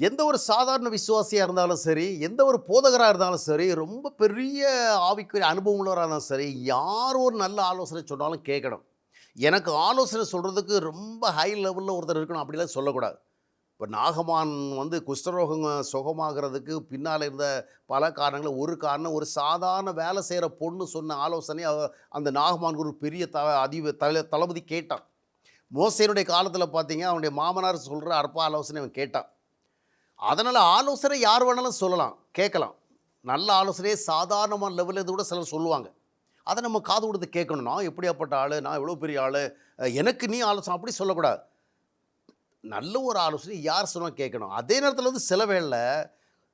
எந்த ஒரு சாதாரண விசுவாசியா இருந்தாலும் சரி, எந்த ஒரு போதகரா இருந்தாலும் சரி, ரொம்ப பெரிய ஆவிக்குரிய அனுபவம் உள்ளவரா இருந்தாலும் சரி, யார் ஒரு நல்ல ஆலோசனை சொன்னாலும் கேட்கணும். எனக்கு ஆலோசனை சொல்றதுக்கு ரொம்ப ஹை லெவல்ல ஒருத்தர் இருக்கணும் அப்படிலாம் சொல்லக்கூடாது. இப்ப நாகமான் குஷ்டரோகம் சுகமாகறதுக்கு பின்னால இருந்த பல காரணங்கள்ல ஒரு காரணம், ஒரு சாதாரண வேலை செய்ற பொண்ணு சொன்ன ஆலோசனை அந்த நாகமானுக்கு ஒரு பெரிய தளபதி கேட்டான். மோசேயினுடைய காலத்தில பார்த்தீங்க, அவனுடைய மாமனார் சொல்ற அற்ப ஆலோசனை அவன் கேட்டான். அதனால ஆலோசனை யார் வேணாலும் சொல்லலாம், கேட்கலாம். நல்ல ஆலோசனையே சாதாரணமான லெவல்ல இருந்து கூட சிலர் சொல்லுவாங்க. அத நம்ம காது குடுத்து கேட்கணும். நான் எப்படியாப்பட்ட ஆளு, நான் எவ்வளோ பெரிய ஆளு, எனக்கு நீ ஆலோசனை அப்படி சொல்லக்கூடாது. நல்ல ஒரு ஆலோசனை யார் சொன்னா கேட்கணும். அதே நேரத்தில சில வேளைல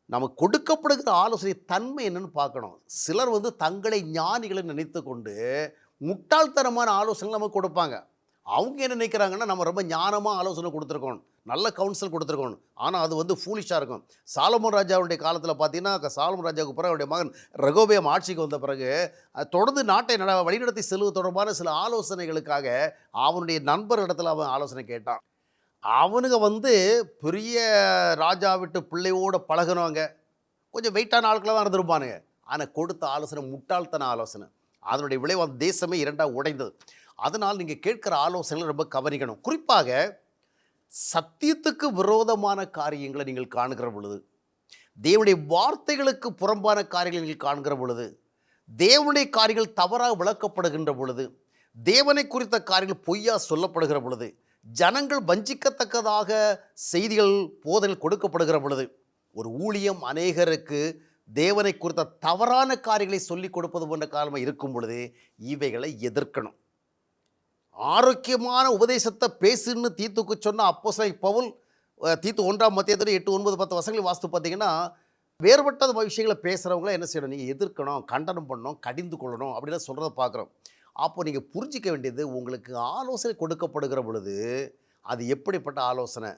நமக்கு கொடுக்கப்படுகிற ஆலோசனை தன்மை என்னன்னு பார்க்கணும். சிலர் தங்களை ஞானிகளை நினைத்துக்கொண்டு முட்டாள்தனமான ஆலோசனைகள் நமக்கு கொடுப்பாங்க. அவங்க என்ன நினைக்கிறாங்கன்னா, நம்ம ரொம்ப ஞானமா ஆலோசனை குடுத்துருக்கோம். நல்ல கவுன்சில் குடுத்துருக்கோம். ஆனா, அது ஃபூலிஷா இருக்கும். சாலமோன் ராஜாவுடைய காலத்தில பார்த்தீங்கன்னா, சாலமோன் ராஜாவுக்கு பிறகு அவருடைய மகன் ரெகொபெயாம் ஆட்சிக்கு வந்த பிறகு, தொடர்ந்து நாட்டை வழிநடத்தி செல்வது தொடர்பான சில ஆலோசனைகளுக்காக அவனுடைய நண்பர் இடத்துல அவன் ஆலோசனை கேட்டான். அவனுங்க பெரிய ராஜா வீட்டு பிள்ளையோட பழகுனவங்க. கொஞ்சம் வெயிட்டான ஆட்களா தான் இருந்திருப்பானுங்க. ஆனா, கொடுத்த ஆலோசனை முட்டாள்தன ஆலோசனை. அதனுடைய விளைவு அந்த தேசமே 2ஆ உடைந்தது. அதனால் நீங்க கேட்கிற ஆலோசனைகளை ரொம்ப கவனிக்கணும். குறிப்பாக சத்தியத்துக்கு விரோதமான காரியங்களை நீங்கள் காணுகிற பொழுது, தேவனுடைய வார்த்தைகளுக்கு புறம்பான காரியங்களை நீங்கள் காண்கிற பொழுது, தேவனுடைய காரியங்கள் தவறாக விளக்கப்படுகின்ற பொழுது, தேவனை குறித்த காரியங்கள் பொய்யா சொல்லப்படுகிற பொழுது, ஜனங்கள் வஞ்சிக்கத்தக்கதாக செய்திகள் போதனைகள் கொடுக்கப்படுகிற பொழுது, ஒரு ஊழியம் அநேகருக்கு தேவனை குறித்த தவறான காரியங்களை சொல்லிக் கொடுப்பது போன்ற காலமாக இருக்கும் பொழுது இவைகளை எதிர்க்கணும். ஆரோக்கியமான உபதேசத்தை பேசுன்னு தீத்துக்கு சொன்ன அப்போஸ்தலன் பவுல், தீத்து 1ஆம் மத்தேயு 8, 9, 10 வசனங்களை வாசித்து பார்த்தீங்கன்னா, வேறுபட்ட விஷயங்களை பேசுகிறவங்கள என்ன செய்யணும், நீங்கள் எதிர்க்கணும், கண்டனம் பண்ணணும், கடிந்து கொள்ளணும் அப்படிலாம் சொல்கிறத பார்க்குறோம். அப்போ நீங்கள் புரிஞ்சிக்க வேண்டியது, உங்களுக்கு ஆலோசனை கொடுக்கப்படுகிற பொழுது அது எப்படிப்பட்ட ஆலோசனை.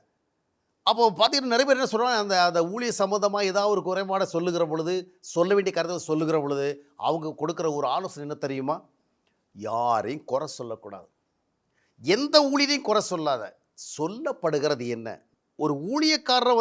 அப்போ பார்த்தீங்கன்னா நிறைய பேர் என்ன சொல்கிறாங்க, அந்த அந்த ஊழிய சம்மந்தமாக ஏதாவது ஒரு குறைபாடை சொல்லுகிற பொழுது, சொல்ல வேண்டிய கருத்தை சொல்லுகிற பொழுது, அவங்க கொடுக்குற ஒரு ஆலோசனை என்ன தெரியுமா? யாரையும் குறை சொல்லக்கூடாது. எந்த ஊழியரையும் குறை சொல்லாத. சொல்லப்படுகிறது என்ன? ஒரு ஊழியக்காரரை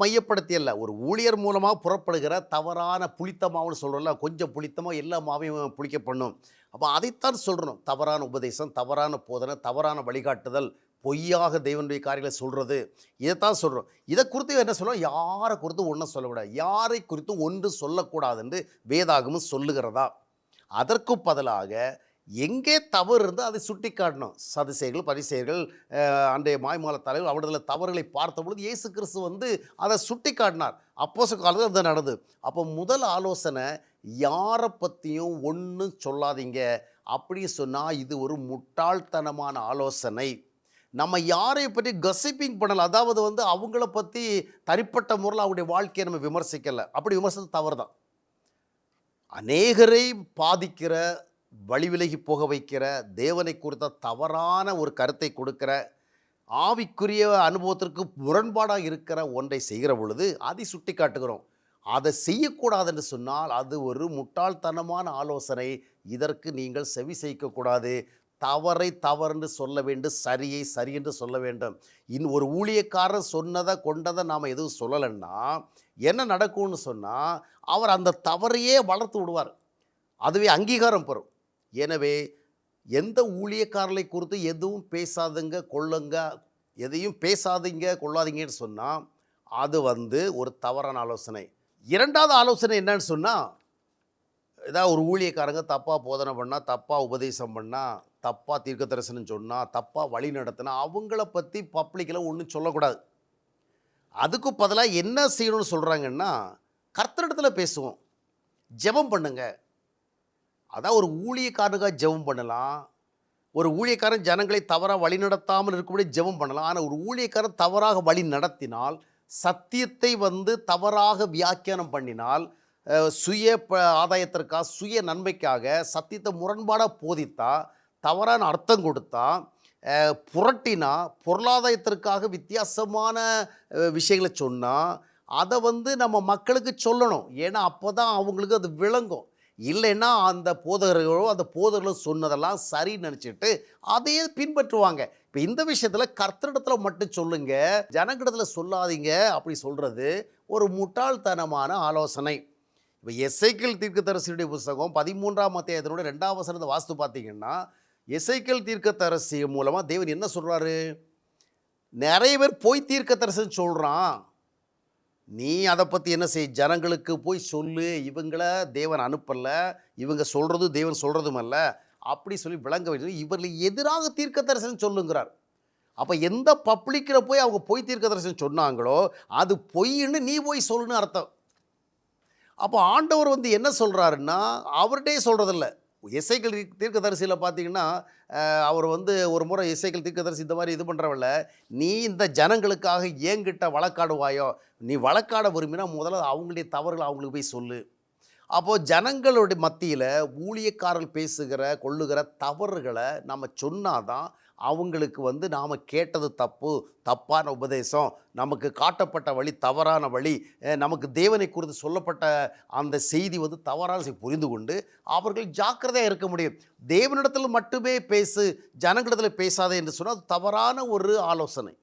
மையப்படுத்தி அல்ல. ஒரு ஊழியர் மூலமா புறப்படுகிற தவறான புளித்த மாவுன்னு சொல்றோம்ல, கொஞ்சம் புளித்தமா எல்லா மாவையும் புளிக்க பண்ணும். அப்ப அதைத்தான் சொல்றணும். தவறான உபதேசம், தவறான போதனை, தவறான வழிகாட்டுதல், பொய்யாக தேவனுடைய காரியங்களை சொல்றது. இதைத்தான் சொல்றோம். இதை குறித்து என்ன சொல்றோம்? யாரை குறித்தும் ஒன்றும் சொல்லக்கூடாது. யாரை குறித்தும் ஒன்று சொல்லக்கூடாது என்று வேதாகமும் சொல்லுகிறதா? அதற்கு பதிலாக எங்கே தவறு இருந்தால் அதை சுட்டி காட்டணும். சதுசேயர்கள், பரிசேயர்கள், அன்றைய மாய்மால தலைவர் அவர்களை தவறுகளை பார்த்த பொழுது இயேசு கிறிஸ்து அதை சுட்டி காட்டினார். அப்போஸ்தலர் காலத்தில் அது நடந்தது. அப்போ முதல் ஆலோசனை, யாரை பற்றியும் ஒன்றும் சொல்லாதீங்க. அப்படி சொன்னால் இது ஒரு முட்டாள்தனமான ஆலோசனை. நம்ம யாரை பற்றி கசிப்பிங் பண்ணலாம். அதாவது அவங்கள பற்றி தனிப்பட்ட முறையில் அவருடைய வாழ்க்கையை நம்ம விமர்சிக்கலை. அப்படி விமர்சனம் தவறு தான். அநேகரை பாதிக்கிற, வழி விலகி போக வைக்கிற, தேவனை குறித்த தவறான ஒரு கருத்தை கொடுக்கிற, ஆவிக்குரிய அனுபவத்திற்கு முரண்பாடாக இருக்கிற ஒன்றை செய்கிற பொழுது அதை சுட்டி காட்டுகிறோம். அதை செய்யக்கூடாது என்று சொன்னால் அது ஒரு முட்டாள்தனமான ஆலோசனை. இதற்கு நீங்கள் செவி செய்யக்கூடாது. தவறை தவறு சொல்ல வேண்டும், சரியை சரி என்று சொல்ல வேண்டும். ஒரு ஊழியக்காரர் சொன்னதை கொண்டதை நாம் எதுவும் சொல்லலைன்னா என்ன நடக்கும்னு சொன்னால், அவர் அந்த தவறையே வளர்த்து விடுவார். அதுவே அங்கீகாரம் பெறும். எனவே எந்த ஊழியக்காரர்களை குறித்து எதுவும் பேசாதுங்க, கொள்ளுங்க, எதையும் பேசாதீங்க, கொள்ளாதீங்கன்னு சொன்னால் அது ஒரு தவறான ஆலோசனை. 2வது ஆலோசனை என்னன்னு சொன்னால், ஏதாவது ஒரு ஊழியக்காரங்க தப்பாக போதனை பண்ணால், தப்பாக உபதேசம் பண்ணால், தப்பாக தீர்க்க தரிசனம் சொன்னால், தப்பாக வழி நடத்தினா அவங்கள பற்றி பப்ளிக்கில் ஒன்றும் சொல்லக்கூடாது. அதுக்கு பதிலாக என்ன செய்யணும்னு சொல்கிறாங்கன்னா, கர்த்தரிடத்தில் பேசுவோம், ஜெபம் பண்ணுங்க. அதான் ஒரு ஊழியக்காரனுக்காக ஜெபம் பண்ணலாம். ஒரு ஊழியக்காரன் ஜனங்களை தவறாக வழி நடத்தாமல் இருக்கும்படி ஜெபம் பண்ணலாம். ஆனால் ஒரு ஊழியக்காரன் தவறாக வழி நடத்தினால், சத்தியத்தை தவறாக வியாக்கியானம் பண்ணினால், சுய ஆதாயத்திற்காக, சுய நன்மைக்காக சத்தியத்தை முரண்பாடாக போதித்தா, தவறான அர்த்தம் கொடுத்தா, புரட்டினா, பொருளாதாரத்திற்காக வித்தியாசமான விஷயங்களை சொன்னால், அதை நம்ம மக்களுக்கு சொல்லணும். ஏன்னா அப்போ தான் அவங்களுக்கு அது விளங்கும். இல்லைன்னா அந்த போதகர்களோ அந்த போதகர்களோ சொன்னதெல்லாம் சரின்னு நினச்சிட்டு அதையே பின்பற்றுவாங்க. இப்போ இந்த விஷயத்தில் கர்த்தரிடத்துல மட்டும் சொல்லுங்க, ஜனங்களிடத்துல சொல்லாதீங்க. அப்படி சொல்கிறது ஒரு முட்டாள்தனமான ஆலோசனை. இப்போ எசேக்கியேல் தீர்க்கதரிசியுடைய புஸ்தகம் 13ஆம் அத்தியாயத்தினுடைய 2ஆம் வசனத்தை வாசித்து பார்த்தீங்கன்னா, எசேக்கியேல் தீர்க்கதரிசி மூலமாக தேவன் என்ன சொல்கிறாரு? நிறைய பேர் பொய் தீர்க்கதரிசனம் சொல்கிறான், நீ அதை பற்றி என்ன செய், ஜனங்களுக்கு போய் சொல்லு, இவங்கள தேவன் அனுப்பலை, இவங்க சொல்கிறது தேவன் சொல்கிறதும் அல்ல, அப்படி சொல்லி விளங்க வச்சு இவர்கள் எதிராக தீர்க்கதரிசனம் சொல்லுங்கிறார். அப்போ எந்த பப்ளிக்கில் போய் அவங்க பொய் தீர்க்கதரிசனம் சொன்னாங்களோ அது பொய்ன்னு நீ போய் சொல்லுன்னு அர்த்தம். அப்போ ஆண்டவர் வந்து என்ன சொல்கிறாருன்னா, அவர்கிட்டே சொல்கிறதில்ல. எசேக்கியேல் தீர்க்கதரிசியில் பார்த்தீங்கன்னா, அவர் வந்து ஒரு முறை எசேக்கியேல் தீர்க்கதரிசி இந்த மாதிரி இது பண்ணுறவல்ல, நீ இந்த ஜனங்களுக்காக என்கிட்ட வழக்காடுவாயோ, நீ வழக்காட விரும்பினா முதல்ல அவங்களுடைய தவறுகளை அவங்களுக்கு போய் சொல்லு. அப்போது ஜனங்களுடைய மத்தியில் ஊழியக்காரர்கள் பேசுகிற கொள்ளுகிற தவறுகளை நம்ம சொன்னாதான் அவங்களுக்கு வந்து நாம் கேட்டது தப்பு, தப்பான உபதேசம், நமக்கு காட்டப்பட்ட வழி தவறான வழி, நமக்கு தேவனை குறித்து சொல்லப்பட்ட அந்த செய்தி வந்து தவறான செய்தி புரிந்து கொண்டு அவர்கள் ஜாக்கிரதையாக இருக்க முடியும். தேவனிடத்தில் மட்டுமே பேசு, ஜனங்களிடத்தில் பேசாதே என்று சொன்னால் அது தவறான ஒரு ஆலோசனை.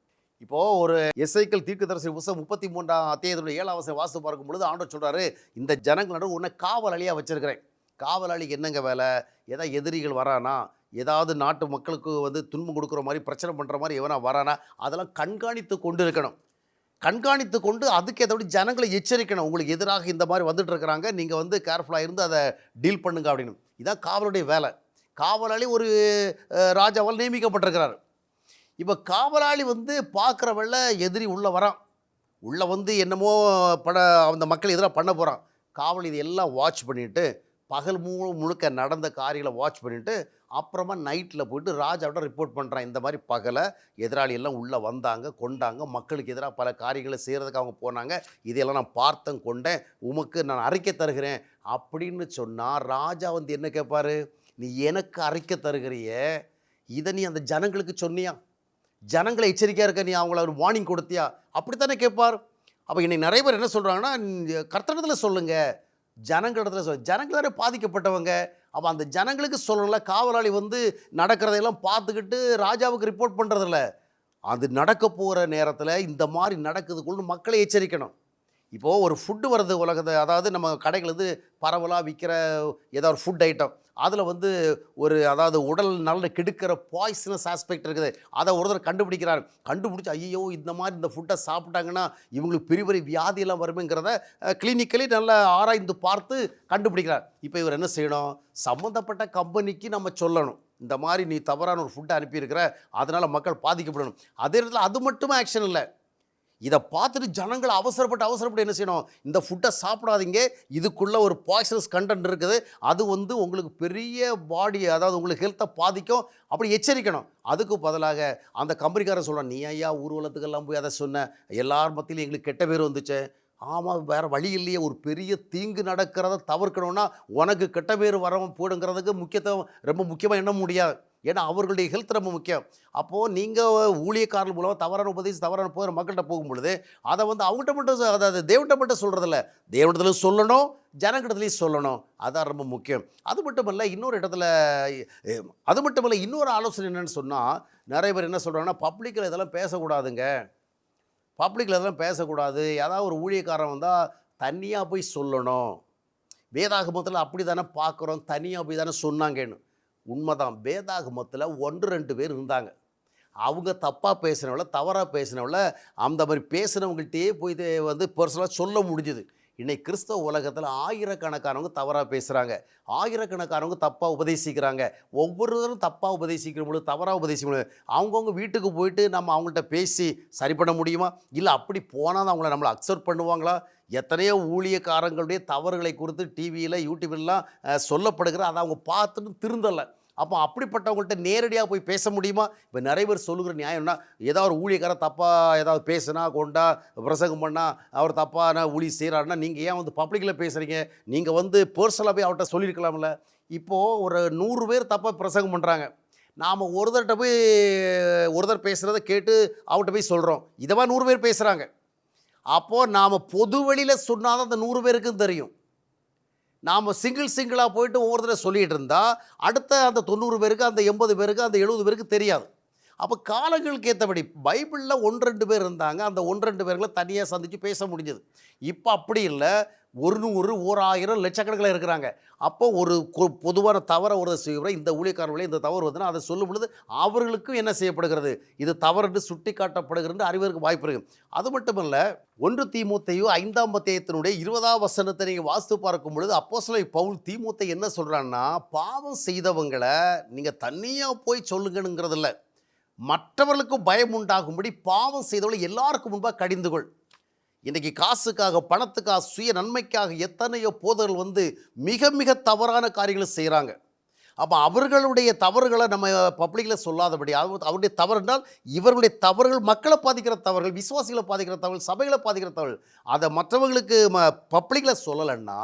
இப்போது ஒரு எசேக்கியேல் தீர்க்கதரிசி புஸ்தகம் 33ஆம் அத்தியாயத்தினுடைய 7ஆம் வசனம் வாசித்து பார்க்கும் பொழுது ஆண்டவர் சொல்கிறாரு, இந்த ஜனங்களோட உன்னை காவலாளியாக வச்சிருக்கிறேன். காவலாளிக்கு என்னங்க வேலை? ஏதாவது எதிரிகள் வரானா, ஏதாவது நாட்டு மக்களுக்கு வந்து துன்பம் கொடுக்குற மாதிரி பிரச்சனை பண்ணுற மாதிரி எவனா வரானா, அதெல்லாம் கண்காணித்து கொண்டு இருக்கணும். கண்காணித்து கொண்டு அதுக்கு ஏதாவது ஜனங்களை எச்சரிக்கணும், உங்களுக்கு எதிராக இந்த மாதிரி வந்துட்டு இருக்கிறாங்க, நீங்கள் வந்து கேர்ஃபுல்லாக இருந்து அதை டீல் பண்ணுங்க அப்படின்னு. இதான் காவலுடைய வேலை. காவலாளி ஒரு ராஜாவால் நியமிக்கப்பட்டிருக்கிறார். இப்போ காவலாளி வந்து பார்க்குறவள்ள எதிரி உள்ளே வரான், உள்ளே வந்து என்னமோ அந்த மக்கள் எதிராக பண்ண போகிறான். காவல் இது எல்லாம் வாட்ச் பண்ணிவிட்டு பகல் முழுக்க நடந்த காரியங்களை வாட்ச் பண்ணிவிட்டு அப்புறமா நைட்டில் போய்ட்டு ராஜாவிட ரிப்போர்ட் பண்ணுறான், இந்த மாதிரி பகலை எதிராளி எல்லாம் உள்ளே வந்தாங்க, கொண்டாங்க, மக்களுக்கு எதிராக பல காரியங்களை செய்கிறதுக்கு அவங்க போனாங்க, இதையெல்லாம் நான் பார்த்தேன், கொண்டேன், உமக்கு நான் அறிக்கை தருகிறேன் அப்படின்னு சொன்னால் ராஜா வந்து என்ன கேட்பார்? நீ எனக்கு அறிக்கை தருகிறிய, இதை நீ அந்த ஜனங்களுக்கு சொன்னியா? ஜனங்களை எச்சரிக்கையாக இருக்க நீ அவங்கள ஒரு வார்னிங் கொடுத்தியா? அப்படித்தானே கேட்பார். அப்போ இன்னைக்கு நிறைய பேர் என்ன சொல்கிறாங்கன்னா, கர்த்தரிடத்தில் சொல்லுங்கள், ஜனங்களிடத்துல ஜனங்கள் தானே பாதிக்கப்பட்டவங்க. அப்போ அந்த ஜனங்களுக்கு சொல்லணும்ல. காவலாளி வந்து நடக்கிறதையெல்லாம் பார்த்துக்கிட்டு ராஜாவுக்கு ரிப்போர்ட் பண்ணுறதில்ல, அது நடக்க போகிற நேரத்தில் இந்த மாதிரி நடக்குதுக்குள்ள மக்களை எச்சரிக்கணும். இப்போது ஒரு ஃபுட்டு வருது உலகத்தை, அதாவது நம்ம கடைகள் வந்து பரவலாக விற்கிற ஏதாவது ஒரு ஃபுட் ஐட்டம், அதில் வந்து ஒரு அதாவது உடல் நல்ல கெடுக்கிற பாய்சனஸ் ஆஸ்பெக்ட் இருக்குது, அதை ஒருத்தர் கண்டுபிடிக்கிறார். கண்டுபிடிச்சி ஐயோ இந்த மாதிரி இந்த ஃபுட்டை சாப்பிட்டாங்கன்னா இவங்களுக்கு பெரிய பெரிய வியாதியெல்லாம் வருமேங்கிறத கிளினிக்கலி நல்லா ஆராய்ந்து பார்த்து கண்டுபிடிக்கிறார். இப்போ இவர் என்ன செய்யணும்? சம்மந்தப்பட்ட கம்பெனிக்கு நம்ம சொல்லணும், இந்த மாதிரி நீ தவறான ஒரு ஃபுட்டை அனுப்பியிருக்கிற, அதனால் மக்கள் பாதிக்கப்படணும். அதே நேரத்தில் அது மட்டுமே ஆக்ஷன் இல்லை, இதை பார்த்துட்டு ஜனங்கள் அவசரப்பட்டு என்ன செய்யணும்? இந்த ஃபுட்டை சாப்பிடாதீங்க, இதுக்குள்ளே ஒரு பாய்சனஸ் கண்டென்ட் இருக்குது, அது வந்து உங்களுக்கு பெரிய பாடி, அதாவது உங்களுக்கு ஹெல்த்தை பாதிக்கும், அப்படி எச்சரிக்கணும். அதுக்கு பதிலாக அந்த கம்பெனிக்காரன் சொல்கிறான், நீ ஐயா ஊர்வலத்துக்கெல்லாம் போய் அதை சொன்ன, எல்லார் மத்தியிலும் எங்களுக்கு கெட்ட பேர் வந்துச்சு. ஆமாம், வேறு வழி இல்லையே, ஒரு பெரிய தீங்கு நடக்கிறத தவிர்க்கணும்னா உனக்கு கெட்ட பேர் வரவும் போடுங்கிறதுக்கு முக்கியத்துவம் ரொம்ப முக்கியமாக எண்ண முடியாது. ஏன்னா அவர்களுடைய ஹெல்த் ரொம்ப முக்கியம். அப்போது நீங்கள் ஊழியக்காரர்கள் மூலமாக தவறான உபதேசம் தவறான போகிற மக்கள்கிட்ட போகும் பொழுது அதை வந்து அவங்கள்ட்ட மட்டும், அதாவது தேவன்கிட்ட மட்டும் சொல்கிறதில்ல, தேவனிடத்துலையும் சொல்லணும், ஜனங்கிடத்துலையும் சொல்லணும். அதான் ரொம்ப முக்கியம். அது மட்டும் இல்லை, இன்னொரு ஆலோசனை என்னென்னு சொன்னால், நிறைய பேர் என்ன சொல்கிறாங்கன்னா, பப்ளிக்கில் இதெல்லாம் பேசக்கூடாதுங்க, பப்ளிக்கில் இதெல்லாம் பேசக்கூடாது, ஏதாவது ஒரு ஊழியக்காரன் வந்தால் தனியாக போய் சொல்லணும். வேதாகமத்தில் அப்படி தானே பார்க்குறோம், தனியாக போய் தானே சொன்னாங்கன்னு. உண்மைதான், வேதாகமத்தில் 1-2 பேர் இருந்தாங்க, அவங்க தப்பாக பேசினவள தவறாக பேசினவள அந்த மாதிரி பேசினவங்கள்ட்டே போய் வந்து பர்சனலாக சொல்ல முடிஞ்சுது. இன்றைக்கி கிறிஸ்தவ உலகத்தில் ஆயிரக்கணக்கானவங்க தவறாக பேசுகிறாங்க, ஆயிரக்கணக்கானவங்க தப்பாக உபதேசிக்கிறாங்க. ஒவ்வொருத்தரும் தப்பாக உபதேசிக்கிற பொழுது, தவறாக உபதேசிக்கும் பொழுது அவங்கவுங்க வீட்டுக்கு போயிட்டு நம்ம அவங்கள்ட்ட பேசி சரி பண்ண முடியுமா? இல்லை அப்படி போனால் தான் அவங்கள நம்மளை அக்செப்ட் பண்ணுவாங்களா? எத்தனையோ ஊழியக்காரங்களுடைய தவறுகளை குறித்து டிவியில் யூடியூப்லாம் சொல்லப்படுகிற, அதை அவங்க பார்த்துட்டு திருந்தலை. அப்போ அப்படிப்பட்டவங்கள்ட்ட நேரடியாக போய் பேச முடியுமா? இப்போ நிறைய பேர் சொல்லுகிற நியாயம்னா, ஏதாவது ஒரு ஊழியக்காரர் தப்பாக ஏதாவது பேசுனா, கொண்டா பிரசங்கம் பண்ணால் அவர் தப்பான ஊழி செய்கிறாருன்னா நீங்கள் ஏன் வந்து பப்ளிக்கில் பேசுகிறீங்க? நீங்கள் வந்து பர்சனலாக போய் அவர்கிட்ட சொல்லியிருக்கலாம்ல. இப்போது ஒரு 100 பேர் தப்பாக பிரசங்கம் பண்ணுறாங்க, நாம் ஒருத்தர் பேசுகிறத கேட்டு அவர்கிட்ட போய் சொல்கிறோம், இதை மாதிரி 100 பேர் பேசுகிறாங்க. அப்போது நாம் பொது வழியில் சொன்னால் தான் அந்த 100 பேருக்கும் தெரியும். நாம் சிங்கிளாக போயிட்டு ஒவ்வொருத்தரை சொல்லிகிட்டு இருந்தால் அடுத்த அந்த 90 பேருக்கு, அந்த 80 பேருக்கு, அந்த 70 பேருக்கு தெரியாது. அப்போ காலங்களுக்கு ஏற்றபடி பைபிளில் 1, 2 பேர் இருந்தாங்க. அந்த 1, 2 பேர்களை தனியாக சந்தித்து பேச முடிஞ்சது. இப்போ அப்படி இல்லை. 100, 1000 லட்சக்கணக்கில் இருக்கிறாங்க. அப்போ ஒரு பொதுவான தவறை ஒரு செய்கிற இந்த ஊழியக்காரர்களே இந்த தவறு வந்துன்னா அதை சொல்லும் பொழுது அவர்களுக்கும் என்ன செய்யப்படுகிறது, இது தவறு என்று சுட்டி காட்டப்படுகிறது, அறிவதற்கு வாய்ப்பு இருக்குது. அது மட்டுமல்ல, 1 தீமோத்தேயு 5ஆம் அத்தியாயத்தினுடைய 20ஆம் வசனத்தை நீங்கள் வாசித்து பார்க்கும் பொழுது அப்போஸ்தலன் பவுல் தீமோத்தேயு என்ன சொல்கிறான்னா, பாவம் செய்தவங்களை நீங்கள் தனியாக போய் சொல்லுங்கங்கிறதில்ல, மற்றவர்களுக்கும் பயம் உண்டாகும்படி பாவம் செய்தவர்களை எல்லாருக்கும் முன்பாக கடிந்து கொள். இன்றைக்கி காசுக்காக, பணத்துக்காக, சுய நன்மைக்காக எத்தனையோ போதர்கள் வந்து மிக மிக தவறான காரியங்களை செய்கிறாங்க. அப்போ அவர்களுடைய தவறுகளை நம்ம பப்ளிக்கில் சொல்லாதபடி, அவருடைய தவறு என்றால் இவர்களுடைய தவறுகள் மக்களை பாதிக்கிற தவறுகள், விசுவாசிகளை பாதிக்கிற தவறுகள், சபைகளை பாதிக்கிற தவறுகள், அதை மற்றவர்களுக்கு பப்ளிக்கில் சொல்லலைன்னா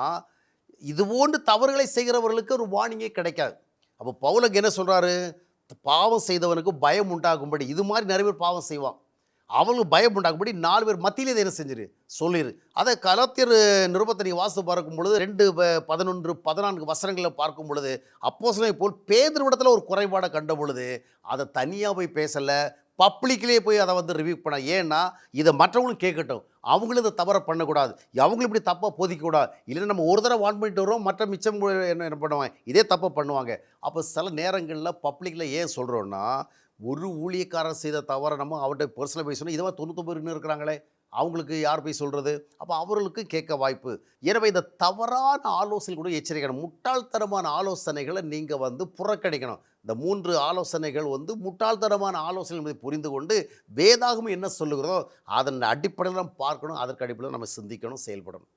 இதுபோன்று தவறுகளை செய்கிறவர்களுக்கு ஒரு வார்னிங்கே கிடைக்காது. அப்போ பவுலுக்கு என்ன சொல்கிறாரு, பாவம் செய்தவனுக்கு பயம் உண்டாகும்படி, இது மாதிரி நிறைய பேர் பாவம் செய்வான், அவங்களுக்கு பயம் உண்டாகும்படி 4 பேர் மத்தியிலே என்ன செஞ்சிரு சொல்லிடு. அதை கலாத்தியர் நிருபத்தை நீங்கள் வாசித்து பார்க்கும் பொழுது 2, 11, 14 வசனங்களில் பார்க்கும் பொழுது அப்போஸ்தலனை போல் பேதுருவிடத்தில் ஒரு குறைபாடை கண்ட பொழுது அதை தனியாக போய் பேசலை, பப்ளிக்லேயே போய் அதை வந்து ரிவ்யூ பண்ண. ஏன்னா இதை மற்றவங்களும் கேட்கட்டும், அவங்களும் இதை தவறை பண்ணக்கூடாது, அவங்களும் இப்படி தப்பாக போதிக்கக்கூடாது. இல்லைன்னா நம்ம ஒரு தடவை வான் பண்ணிட்டு வரோம், மற்ற மிச்சம் என்ன பண்ணுவாங்க, இதே தப்பை பண்ணுவாங்க. அப்போ சில நேரங்களில் பப்ளிக்கில் ஏன் சொல்கிறோன்னா, ஒரு ஊழியக்காரர் செய்த தவறை நம்ம அவர்கிட்ட பர்சனலாக போய் சொன்னால், இதுவா 99 இருக்கிறாங்களே அவங்களுக்கு யார் போய் சொல்கிறது, அப்போ அவர்களுக்கு கேட்க வாய்ப்பு. எனவே இந்த தவறான ஆலோசனை கூட எச்சரிக்கணும். முட்டாள்தனமான ஆலோசனைகளை நீங்கள் வந்து புறக்கணிக்கணும். இந்த 3 ஆலோசனைகள் வந்து முட்டாள்தனமான ஆலோசனை என்பதை புரிந்து கொண்டு வேதாகமம் என்ன சொல்லுகிறதோ அதன் அடிப்படையில் நம்ம பார்க்கணும், அதற்கு அடிப்படையில் நம்ம சிந்திக்கணும், செயல்படணும்.